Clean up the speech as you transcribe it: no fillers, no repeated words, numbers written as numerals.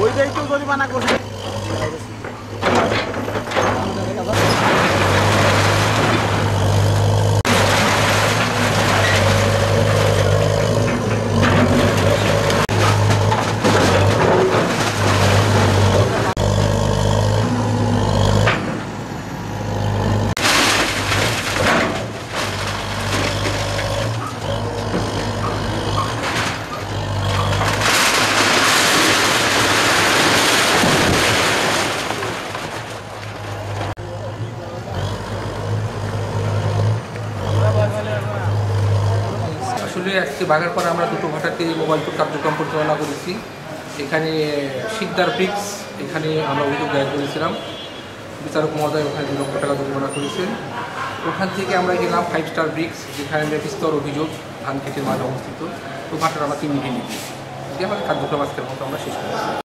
ওইটাই তো জরিমানা করছে। আসলে আজকে বাঘার পরে আমরা দুটো ঘাটাতে মোবাইল কোর্ট কার্যক্রম পরিচালনা করেছি। এখানে শিকদার ব্রিক্স এখানে আমরা অভিযোগ দায়ের করেছিলাম। বিচারক মহোদয় ওখানে 2 লক্ষ টাকা জরিমানা করেছেন। ওখান থেকে আমরা গেলাম 5 স্টার ব্রিক্স, যেখানে বিস্তর অভিযোগ ধান খেতের মাঝে অবস্থিত। তো ঘাটার আমরা 3 মিনিট নিয়েছি। আমাদের কার্যক্রম আজকের মতো আমরা শেষ করেছি।